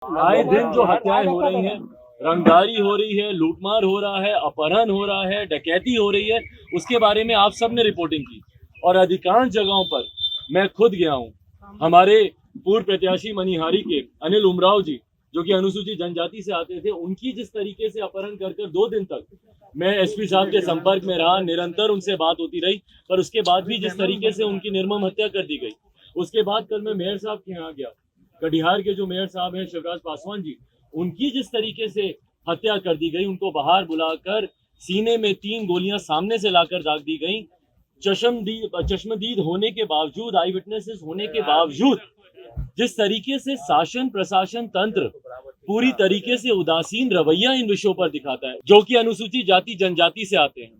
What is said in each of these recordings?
आए दिन जो हत्याएं हो रही हैं, रंगदारी हो रही है, लूटमार हो रहा है, अपहरण हो रहा है, डकैती हो रही है, उसके बारे में आप सब ने रिपोर्टिंग की और अधिकांश जगहों पर मैं खुद गया हूं। हमारे पूर्व प्रत्याशी मनिहारी के अनिल उमराव जी, जो कि अनुसूचित जनजाति से आते थे, उनकी जिस तरीके से अपहरण कर 2 दिन तक मैं एसपी साहब के संपर्क में रहा, निरंतर उनसे बात होती रही, पर उसके बाद भी जिस तरीके से उनकी निर्मम हत्या कर दी गई, उसके बाद कल मैं मेयर साहब के यहाँ गया। कटिहार के जो मेयर साहब हैं शिवराज पासवान जी, उनकी जिस तरीके से हत्या कर दी गई, उनको बाहर बुलाकर सीने में 3 गोलियां सामने से लाकर दाग दी गई, चश्मदीद होने के बावजूद, आई विटनेसेस होने के बावजूद जिस तरीके से शासन प्रशासन तंत्र पूरी तरीके से उदासीन रवैया इन विषयों पर दिखाता है, जो कि अनुसूचित जाति जनजाति से आते हैं,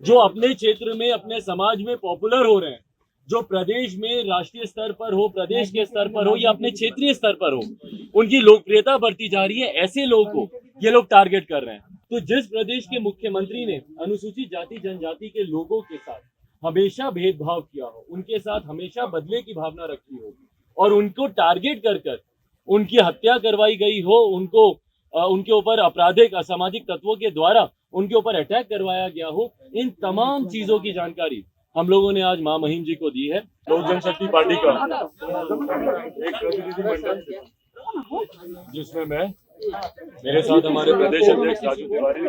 जो अपने क्षेत्र में अपने समाज में पॉपुलर हो रहे हैं, जो प्रदेश में राष्ट्रीय स्तर पर हो, प्रदेश के स्तर पर हो या अपने क्षेत्रीय स्तर पर हो, उनकी लोकप्रियता बढ़ती जा रही है, ऐसे लोगों को ये लोग टारगेट कर रहे हैं। तो जिस प्रदेश के मुख्यमंत्री ने अनुसूचित जाति जनजाति के लोगों के साथ हमेशा भेदभाव किया हो, उनके साथ हमेशा बदले की भावना रखी हो और उनको टारगेट कर कर उनकी हत्या करवाई गई हो, उनके ऊपर आपराधिक असामाजिक तत्वों के द्वारा उनके ऊपर अटैक करवाया गया हो, इन तमाम चीजों की जानकारी हम लोगों ने आज मां महिम जी को दी है। लोक जनशक्ति पार्टी का एक प्रतिनिधिमंडल जिसमें मैं, मेरे साथ हमारे प्रदेश अध्यक्ष राजू तिवारी,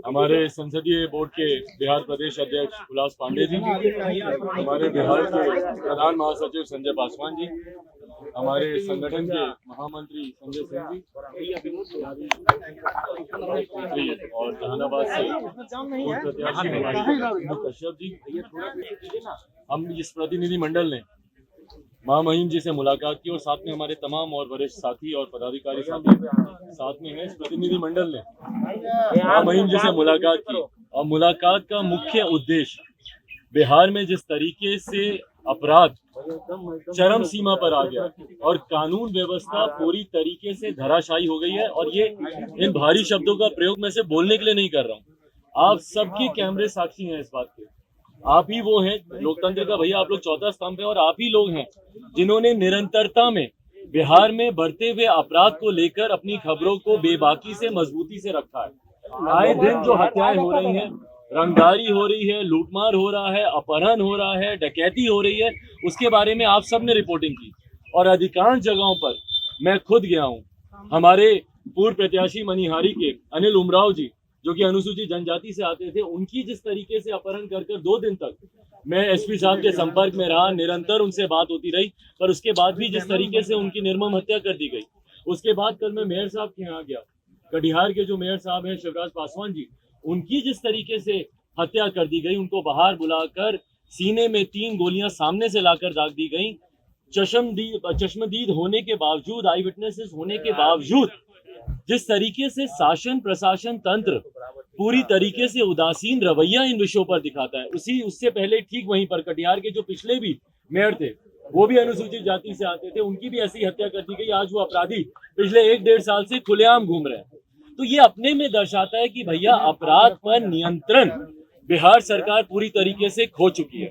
हमारे संसदीय बोर्ड के बिहार प्रदेश अध्यक्ष उल्लास पांडे जी, हमारे बिहार के प्रधान महासचिव संजय पासवान जी, हमारे संगठन के महामंत्री संजय सिंह जी और जहानाबाद से पूर्व प्रत्याशी कश्यप जी। हम इस प्रतिनिधि मंडल ने मां महिम जी से मुलाकात की और साथ में हमारे तमाम और वरिष्ठ साथी और पदाधिकारी साथी साथ में हैं। इस प्रतिनिधि मंडल ने मां महिम जी से मुलाकात की और मुलाकात का मुख्य उद्देश्य बिहार में जिस तरीके से अपराध चरम सीमा पर आ गया और कानून व्यवस्था पूरी तरीके से धराशायी हो गई है, और ये इन भारी शब्दों का प्रयोग मैं से बोलने के लिए नहीं कर रहा हूँ, आप सबके कैमरे साक्षी हैं इस बात के। आप ही वो हैं लोकतंत्र का, भैया आप लोग चौथा स्तंभ है, और आप ही लोग हैं जिन्होंने निरंतरता में बिहार में बढ़ते हुए अपराध को लेकर अपनी खबरों को बेबाकी से मजबूती से रखा है। आए दिन जो हत्याएं हो रही हैं, रंगदारी हो रही है, लूटमार हो रहा है, अपहरण हो रहा है, डकैती हो रही है, उसके बारे में आप सब ने रिपोर्टिंग की और अधिकांश जगहों पर मैं खुद गया हूं। हमारे पूर्व प्रत्याशी मनिहारी के अनिल उमराव जी, जो कि अनुसूचित जनजाति से आते थे, उनकी जिस तरीके से अपहरण कर 2 दिन तक मैं एसपी साहब के संपर्क में रहा, निरंतर उनसे बात होती रही, पर उसके बाद भी जिस तरीके से उनकी निर्मम हत्या कर दी गई, उसके बाद कल मैं मेयर साहब के यहाँ गया। कटिहार के जो मेयर साहब हैं शिवराज पासवान जी, उनकी जिस तरीके से हत्या कर दी गई, उनको बाहर बुलाकर सीने में 3 गोलियां सामने से लाकर दाग दी गई, चश्मदीद होने के बावजूद, आई विटनेसेस होने के बावजूद जिस तरीके से शासन प्रशासन तंत्र पूरी तरीके से उदासीन रवैया इन विषयों पर दिखाता है, उससे पहले ठीक वहीं पर कटिहार के जो पिछले भी मेयर थे, वो भी अनुसूचित जाति से आते थे, उनकी भी ऐसी हत्या कर दी गई। आज वो अपराधी पिछले 1-1.5 साल से खुलेआम घूम रहे हैं। तो ये अपने में दर्शाता है कि भैया अपराध पर नियंत्रण बिहार सरकार पूरी तरीके से खो चुकी है,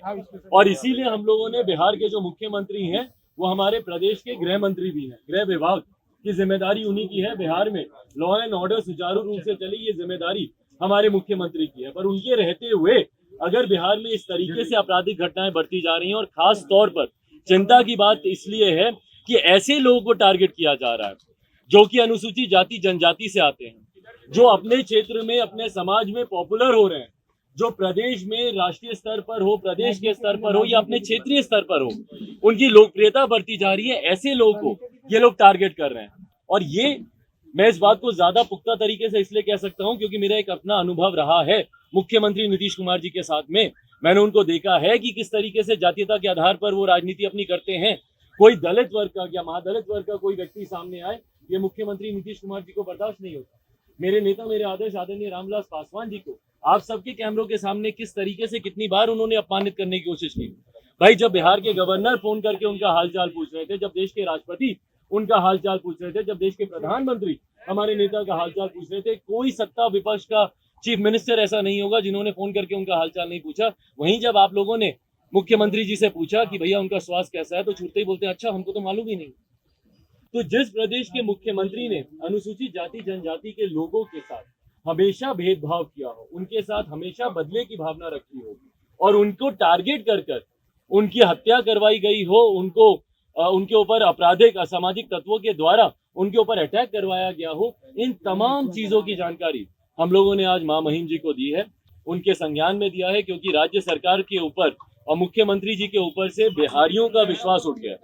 और इसीलिए हम लोगों ने बिहार के जो मुख्यमंत्री हैं वो हमारे प्रदेश के गृह मंत्री भी हैं। गृह विभाग की जिम्मेदारी उन्हीं की है। बिहार में लॉ एंड ऑर्डर सुचारू रूप से चले, ये जिम्मेदारी हमारे मुख्यमंत्री की है, पर उनके रहते हुए अगर बिहार में इस तरीके से आपराधिक घटनाएं बढ़ती जा रही हैं, और खास तौर पर चिंता की बात इसलिए है कि ऐसे लोगों को टारगेट किया जा रहा है जो कि अनुसूचित जाति जनजाति से आते हैं, जो अपने क्षेत्र में अपने समाज में पॉपुलर हो रहे हैं, जो प्रदेश में राष्ट्रीय स्तर पर हो, प्रदेश के स्तर पर हो या अपने क्षेत्रीय स्तर पर हो, उनकी लोकप्रियता बढ़ती जा रही है, ऐसे लोगों को ये लोग टारगेट कर रहे हैं। और ये मैं इस बात को ज्यादा पुख्ता तरीके से इसलिए कह सकता हूं क्योंकि मेरा एक अपना अनुभव रहा है मुख्यमंत्री नीतीश कुमार जी के साथ में। मैंने उनको देखा है कि किस तरीके से जातीयता के आधार पर वो राजनीति अपनी करते हैं। कोई दलित वर्ग का या महादलित वर्ग का कोई व्यक्ति सामने आए, ये मुख्यमंत्री नीतीश कुमार जी को बर्दाश्त नहीं होता। मेरे नेता, मेरे आदर्श आदरणीय रामविलास पासवान जी को आप सबके कैमरों के सामने किस तरीके से कितनी बार उन्होंने अपमानित करने की कोशिश की। भाई, जब बिहार के गवर्नर फोन करके उनका हालचाल पूछ रहे थे, जब देश के राष्ट्रपति उनका हालचाल पूछ रहे थे, जब देश के प्रधानमंत्री हमारे नेता का हालचाल पूछ रहे थे, कोई सत्ता विपक्ष का चीफ मिनिस्टर ऐसा नहीं होगा जिन्होंने फोन करके उनका हालचाल नहीं पूछा। वहीं जब आप लोगों ने मुख्यमंत्री जी से पूछा कि भैया उनका स्वास्थ्य कैसा है, तो छूटते ही बोलते हैं अच्छा हमको तो मालूम ही नहीं। तो जिस प्रदेश के मुख्यमंत्री ने अनुसूचित जाति जनजाति के लोगों के साथ हमेशा भेदभाव किया हो, उनके साथ हमेशा बदले की भावना रखी हो और उनको टारगेट कर कर उनकी हत्या करवाई गई हो, उनके ऊपर आपराधिक असामाजिक तत्वों के द्वारा उनके ऊपर अटैक करवाया गया हो, इन तमाम चीजों की जानकारी हम लोगों ने आज मां महिम जी को दी है, उनके संज्ञान में दिया है, क्योंकि राज्य सरकार के ऊपर और मुख्यमंत्री जी के ऊपर से बिहारियों का विश्वास उठ गया।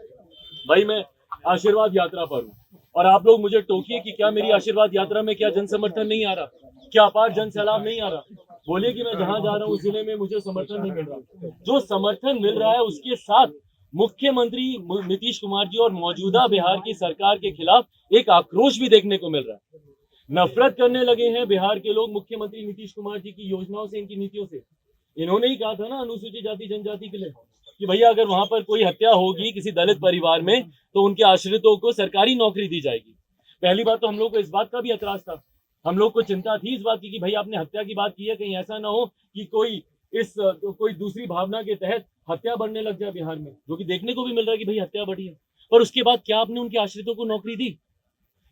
भाई मैं आशीर्वाद यात्रा पर हूँ और आप लोग मुझे टोकिए कि क्या मेरी आशीर्वाद यात्रा में क्या जन समर्थन नहीं आ रहा, क्या अपार जन सैलाब नहीं आ रहा, बोलिए कि मैं जहां जा रहा हूँ उस जिले में मुझे समर्थन नहीं मिल रहा। जो समर्थन मिल रहा है उसके साथ मुख्यमंत्री नीतीश कुमार जी और मौजूदा बिहार की सरकार के खिलाफ एक आक्रोश भी देखने को मिल रहा है। नफरत करने लगे हैं बिहार के लोग मुख्यमंत्री नीतीश कुमार जी की योजनाओं से, इनकी नीतियों से। इन्होंने ही कहा था ना अनुसूचित जाति जनजाति के लिए कि भैया अगर वहां पर कोई हत्या होगी किसी दलित परिवार में तो उनके आश्रितों को सरकारी नौकरी दी जाएगी। पहली बात तो हम लोग को इस बात का भी एतराज था, हम लोग को चिंता थी इस बात की कि भाई आपने हत्या की बात की है, कहीं ऐसा ना हो कि कोई दूसरी भावना के तहत हत्या बढ़ने लग जाए बिहार में, जो कि देखने को भी मिल रहा है कि भाई हत्या बढ़ी है। पर उसके बाद क्या आपने उनके आश्रितों को नौकरी दी?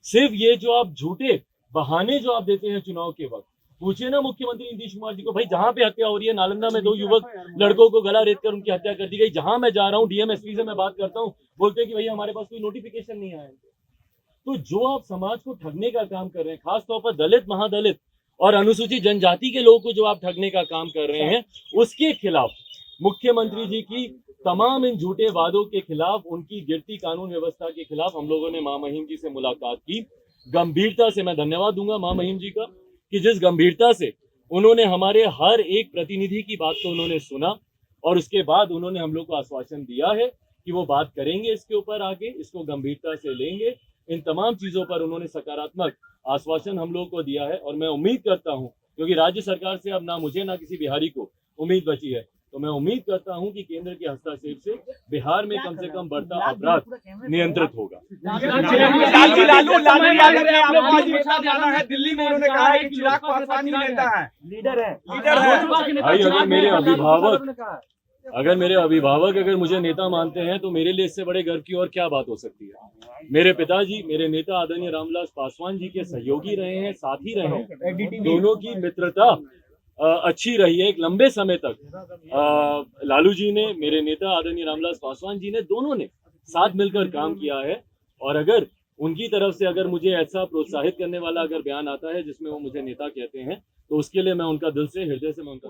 सिर्फ ये जो आप झूठे बहाने जो आप देते हैं चुनाव के वक्त, पूछिए ना मुख्यमंत्री नीतीश कुमार जी को, भाई जहां पे हत्या हो रही है, नालंदा में 2 युवक लड़कों को गला रेत कर उनकी हत्या कर दी गई, जहां मैं जा रहा हूँ डीएमएसपी से मैं बात करता हूँ, बोलते हैं कि भैया हमारे पास कोई नोटिफिकेशन नहीं आया। तो जो आप समाज को ठगने का काम कर रहे हैं, खासतौर पर दलित, महादलित और अनुसूचित जनजाति के लोगों को जो आप ठगने का काम कर रहे हैं, उसके खिलाफ मुख्यमंत्री जी की तमाम इन झूठे वादों के खिलाफ, उनकी गिरती कानून व्यवस्था के खिलाफ हम लोगों ने मां महिम जी से मुलाकात की। गंभीरता से मैं धन्यवाद दूंगा मां महिम जी का कि जिस गंभीरता से उन्होंने हमारे हर एक प्रतिनिधि की बात को उन्होंने सुना और उसके बाद उन्होंने हम लोग को आश्वासन दिया है कि वो बात करेंगे इसके ऊपर, आगे इसको गंभीरता से लेंगे। इन तमाम चीजों पर उन्होंने सकारात्मक आश्वासन हम लोग को दिया है और मैं उम्मीद करता हूं, क्योंकि राज्य सरकार से अब ना मुझे ना किसी बिहारी को उम्मीद बची है, तो मैं उम्मीद करता हूं कि केंद्र के हस्तक्षेप से बिहार में कम से कम बढ़ता अपराध नियंत्रित होगा। दिल्ली में उन्होंने कहा है कि चिराग पासवान ही नेता है, लीडर है। भाई अगर मेरे अभिभावक अगर मुझे नेता मानते हैं तो मेरे लिए इससे बड़े गर्व की और क्या बात हो सकती है। मेरे पिताजी, मेरे नेता आदरणीय रामविलास पासवान जी के सहयोगी रहे हैं, साथी रहे हैं, दोनों की मित्रता अच्छी रही है एक लंबे समय तक। लालू जी ने, मेरे नेता आदरणीय रामविलास पासवान जी ने, दोनों ने साथ मिलकर काम किया है और अगर उनकी तरफ से अगर मुझे ऐसा प्रोत्साहित करने वाला अगर बयान आता है जिसमें वो मुझे नेता कहते हैं तो उसके लिए मैं उनका दिल से, हृदय से मैं उनका